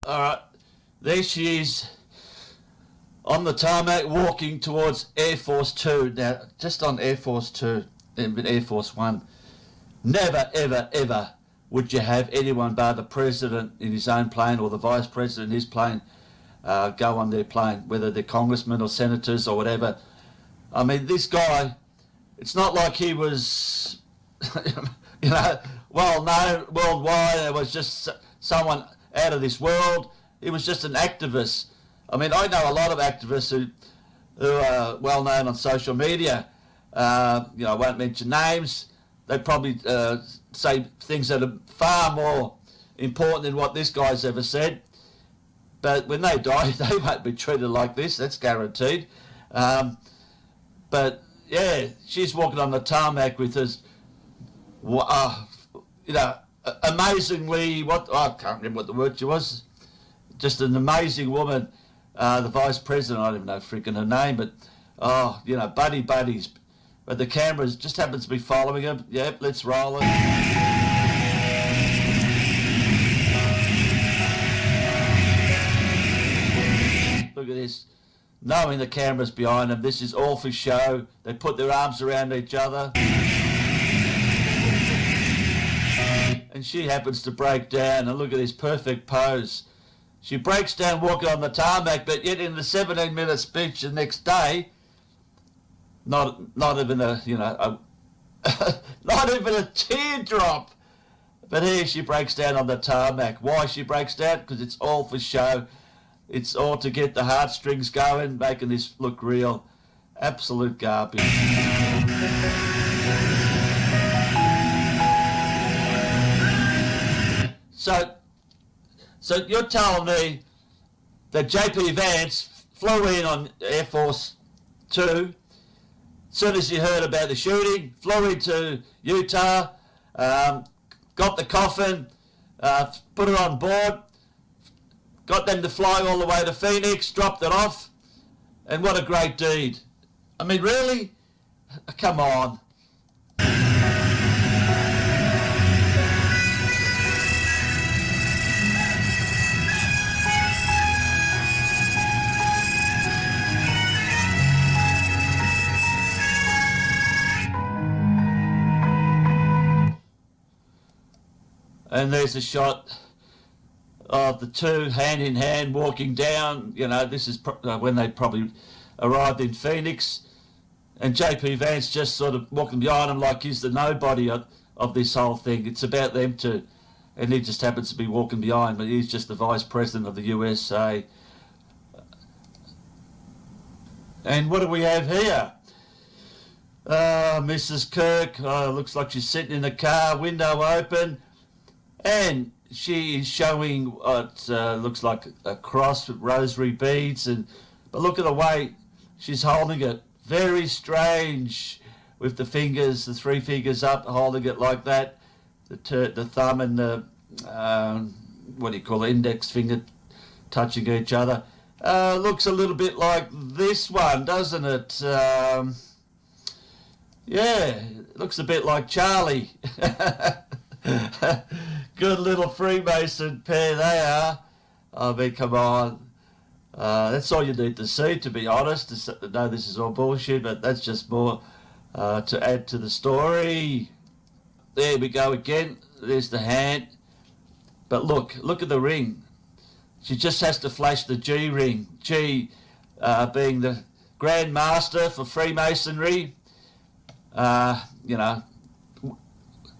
All right, there she is on the tarmac walking towards Air Force 2. Now, just on Air Force 2 and Air Force 1, never, ever, ever would you have anyone bar the president in his own plane or the vice president in his plane go on their plane, whether they're congressmen or senators or whatever. I mean, this guy, it's not like he was, well known worldwide. It was just someone out of this world. He was just an activist. I mean, I know a lot of activists who are well known on social media. I won't mention names. They probably say things that are far more important than what this guy's ever said. But when they die, they won't be treated like this. That's guaranteed. But yeah, she's walking on the tarmac with this, amazingly, I can't remember what the word she was. Just an amazing woman. The vice president, I don't even know freaking her name, but buddies. But the cameras just happens to be following him. Yep, let's roll it. Look at this. Knowing the camera's behind them, this is all for show. They put their arms around each other. And she happens to break down, and look at this perfect pose. She breaks down walking on the tarmac, but yet in the 17-minute speech the next day, not even a not even a teardrop. But here she breaks down on the tarmac. Why she breaks down? Because it's all for show. It's all to get the heartstrings going, making this look real. Absolute garbage. So you're telling me that JP Vance flew in on Air Force 2, as soon as he heard about the shooting, flew into Utah, got the coffin, put her on board, got them to fly all the way to Phoenix, dropped it off, and what a great deed. I mean, really? Come on. And there's a shot of the two hand in hand walking down. This is when they probably arrived in Phoenix. And JP Vance just sort of walking behind him like he's the nobody of this whole thing. It's about them two. And he just happens to be walking behind, but he's just the Vice President of the USA. And what do we have here? Mrs. Kirk, looks like she's sitting in the car, window open. And she is showing what looks like a cross with rosary beads, but look at the way she's holding it. Very strange, with the fingers, the three fingers up, holding it like that. The thumb and the index finger touching each other. Looks a little bit like this one, doesn't it? Yeah, it looks a bit like Charlie. Good little Freemason pair they are. I mean, come on. That's all you need to see, to be honest, to know this is all bullshit, but that's just more to add to the story. There we go again. There's the hand. But look at the ring. She just has to flash the G ring. G being the Grand Master for Freemasonry.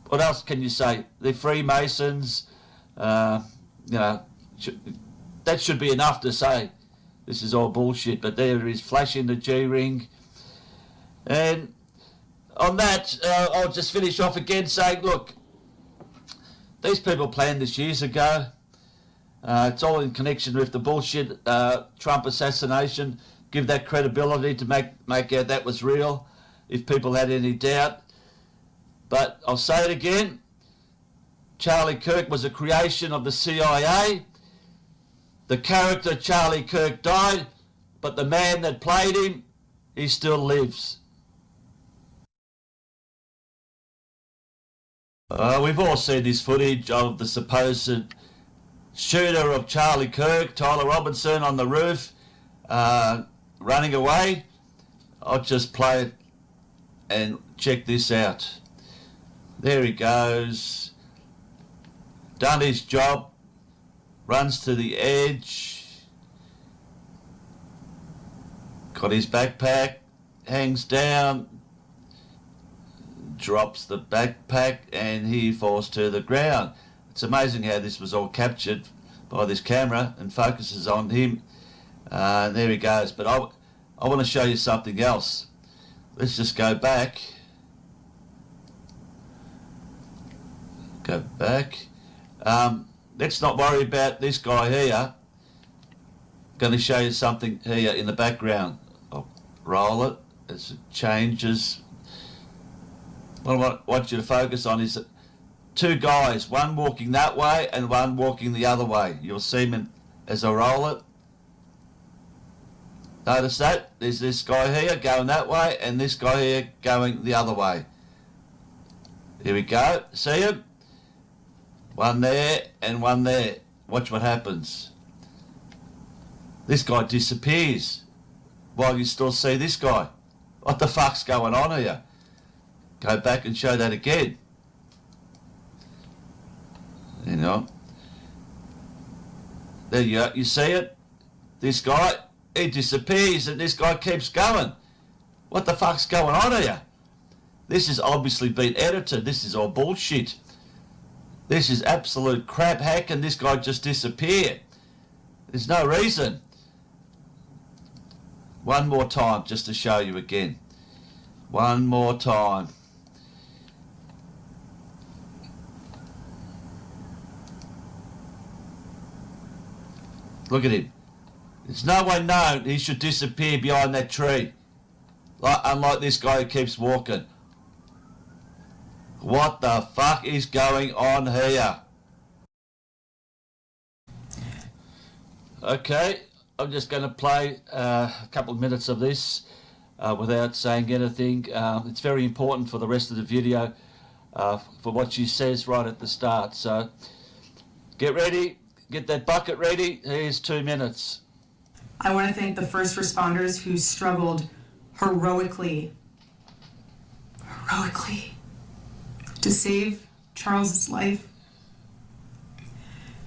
What else can you say? They're Freemasons. That should be enough to say this is all bullshit. But there is flashing the G-ring. And on that, I'll just finish off again saying, look, these people planned this years ago. It's all in connection with the bullshit Trump assassination. Give that credibility to make out that was real, if people had any doubt. But I'll say it again, Charlie Kirk was a creation of the CIA. The character Charlie Kirk died, but the man that played him, he still lives. We've all seen this footage of the supposed shooter of Charlie Kirk, Tyler Robinson, on the roof, running away. I'll just play it and check this out. There he goes. Done his job. Runs to the edge. Got his backpack. Hangs down. Drops the backpack and he falls to the ground. It's amazing how this was all captured by this camera and focuses on him. There he goes. But I want to show you something else. Let's just go back. Go back. Let's not worry about this guy here. Going to show you something here in the background. I'll roll it as it changes. What I want you to focus on is two guys, one walking that way and one walking the other way. You'll see them as I roll it. Notice that? There's this guy here going that way and this guy here going the other way. Here we go. See him? One there and one there. Watch what happens. This guy disappears while you still see this guy. What the fuck's going on here? Go back and show that again. You know. There you go. You see it? This guy, he disappears and this guy keeps going. What the fuck's going on here? This has obviously been edited. This is all bullshit. This is absolute crap. How can this guy just disappear? There's no reason. One more time just to show you again. One more time. Look at him. There's no way known he should disappear behind that tree. Unlike this guy who keeps walking. What the fuck is going on here? Okay, I'm just going to play a couple of minutes of this without saying anything. It's very important for the rest of the video for what she says right at the start. So get ready, get that bucket ready. Here's 2 minutes. I want to thank the first responders who struggled heroically to save Charles's life,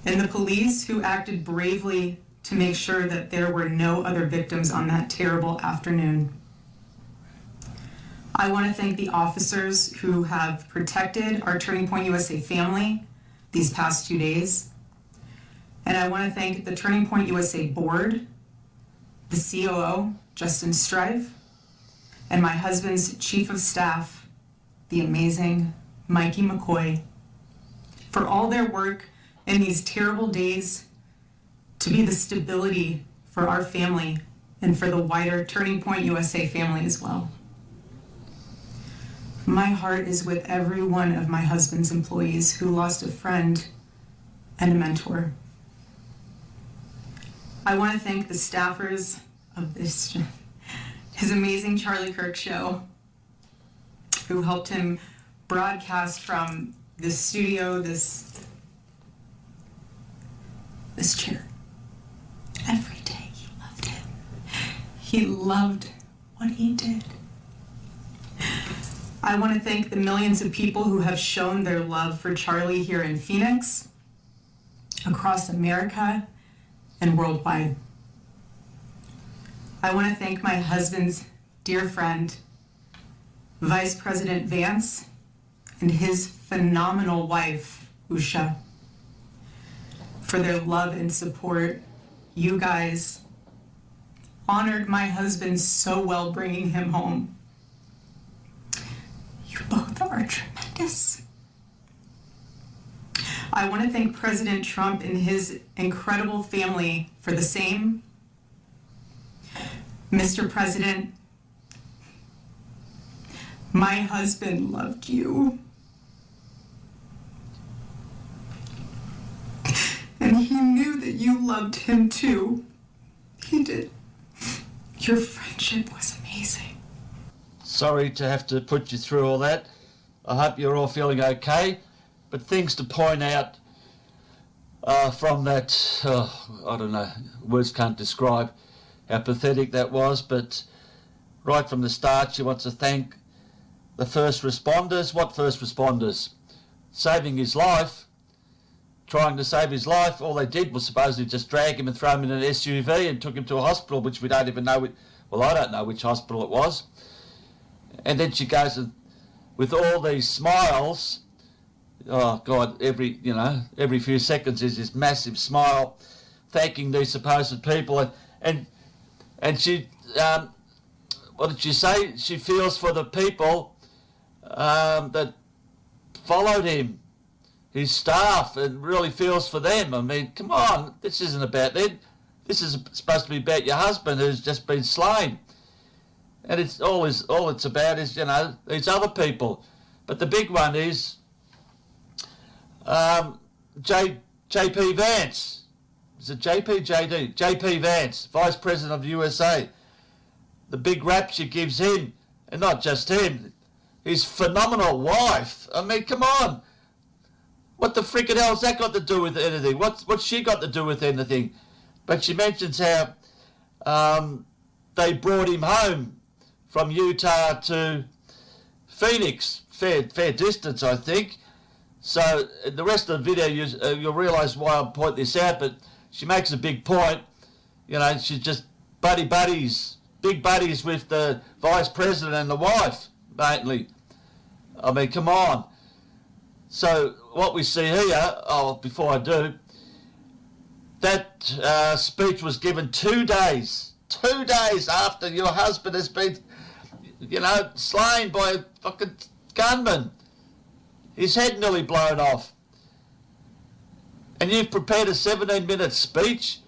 and the police who acted bravely to make sure that there were no other victims on that terrible afternoon. I want to thank the officers who have protected our Turning Point USA family these past 2 days. And I want to thank the Turning Point USA board, the COO, Justin Strive, and my husband's chief of staff, the amazing Mikey McCoy, for all their work in these terrible days to be the stability for our family and for the wider Turning Point USA family as well. My heart is with every one of my husband's employees who lost a friend and a mentor. I want to thank the staffers of his amazing Charlie Kirk show, who helped him broadcast from this studio, this chair. Every day he loved it. He loved what he did. I want to thank the millions of people who have shown their love for Charlie here in Phoenix, across America, and worldwide. I want to thank my husband's dear friend, Vice President Vance, and his phenomenal wife, Usha, for their love and support. You guys honored my husband so well bringing him home. You both are tremendous. I want to thank President Trump and his incredible family for the same. Mr. President, my husband loved you. And he knew that you loved him too. He did. Your friendship was amazing. Sorry to have to put you through all that. I hope you're all feeling okay. But things to point out. from that, I don't know, words can't describe how pathetic that was, but right from the start she wants to thank the first responders. What first responders? Saving his life, trying to save his life. All they did was supposedly just drag him and throw him in an SUV and took him to a hospital, which we don't even know. Well, I don't know which hospital it was. And then she goes with all these smiles. Oh God! Every few seconds is this massive smile, thanking these supposed people, and she, what did she say? She feels for the people that followed him, his staff, and really feels for them. I mean, come on, this isn't about them. This is supposed to be about your husband who's just been slain, and it's all it's about is these other people. But the big one is J.P. Vance. Is it J.P. J.D.? J.P. Vance, Vice President of the USA. The big rap she gives him, and not just him, his phenomenal wife. I mean, come on. What the frickin' hell's that got to do with anything? What's she got to do with anything? But she mentions how they brought him home from Utah to Phoenix. Fair distance, I think. So the rest of the video, you'll realise why I point this out, but she makes a big point. She's just big buddies with the Vice President and the wife, mainly. I mean, come on. So what we see here, before I do, that speech was given 2 days after your husband has been, slain by a fucking gunman. His head nearly blown off. And you've prepared a 17-minute speech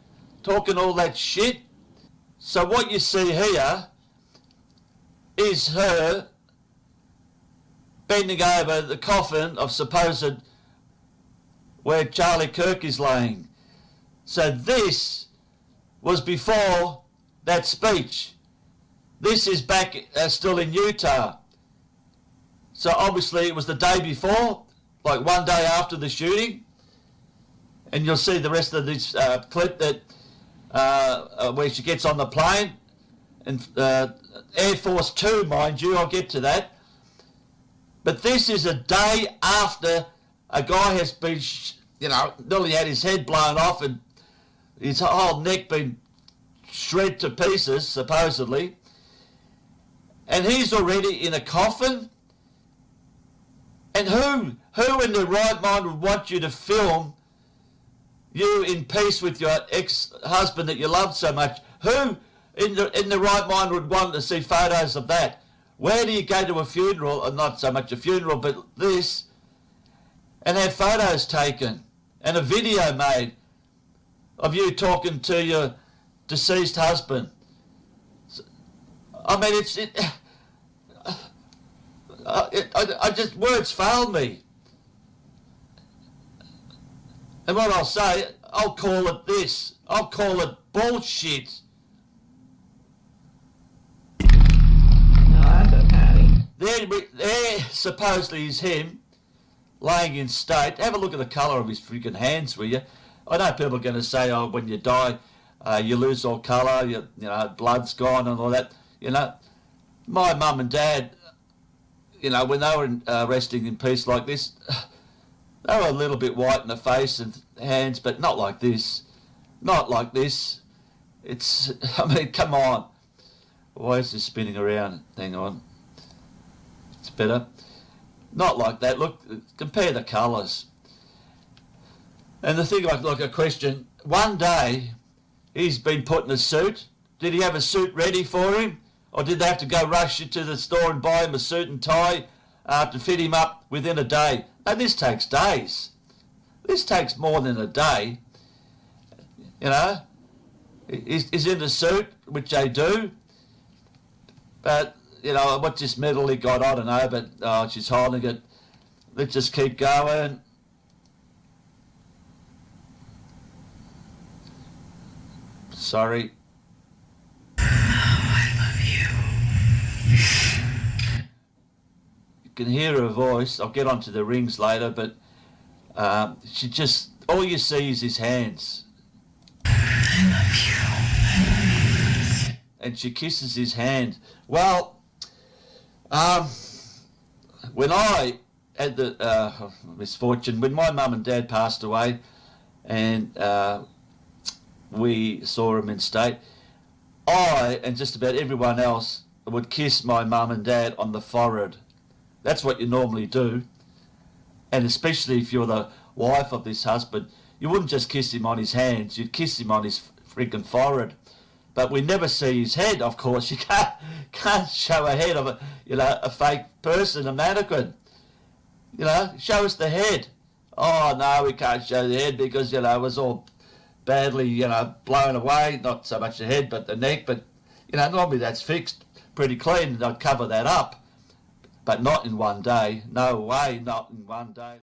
talking all that shit. So what you see here is her bending over the coffin of supposed where Charlie Kirk is laying. So this was before that speech. This is back still in Utah. So obviously it was the day before, like 1 day after the shooting. And you'll see the rest of this clip that where she gets on the plane. And Air Force 2, mind you, I'll get to that. But this is a day after a guy has been, nearly had his head blown off and his whole neck been shred to pieces, supposedly. And he's already in a coffin. And who in their right mind would want you to film you in peace with your ex-husband that you loved so much? Who in the right mind would want to see photos of that? Where do you go to a funeral, or not so much a funeral, but this, and have photos taken and a video made of you talking to your deceased husband? I mean, words fail me. And what I'll say, I'll call it this. I'll call it bullshit. No, that's okay. There supposedly is him laying in state. Have a look at the colour of his freaking hands, will you? I know people are going to say, when you die, you lose all colour, blood's gone and all that. My mum and dad, when they were resting in peace like this, they were a little bit white in the face and hands, but not like this. Not like this. I mean, come on. Why is this spinning around? Hang on. It's better. Not like that. Look, compare the colours. And the thing, like a question, one day he's been put in a suit. Did he have a suit ready for him? Or did they have to go rush to the store and buy him a suit and tie to fit him up within a day? No, this takes days. This takes more than a day. He's in the suit, which they do. But, what this medal he got, I don't know, but she's holding it. Let's just keep going. Sorry. You can hear her voice. I'll get onto the rings later, but she just all you see is his hands. And she kisses his hand. Well, when I had the misfortune, when my mum and dad passed away, and we saw him in state, I and just about everyone else would kiss my mum and dad on the forehead. That's what you normally do. And especially if you're the wife of this husband, you wouldn't just kiss him on his hands, you'd kiss him on his freaking forehead. But we never see his head, of course. You can't show a head of a fake person, a mannequin. Show us the head. Oh no, we can't show the head because it was all badly blown away. Not so much the head, but the neck. But normally that's fixed pretty clean. And I'd cover that up, but not in one day. No way, not in one day.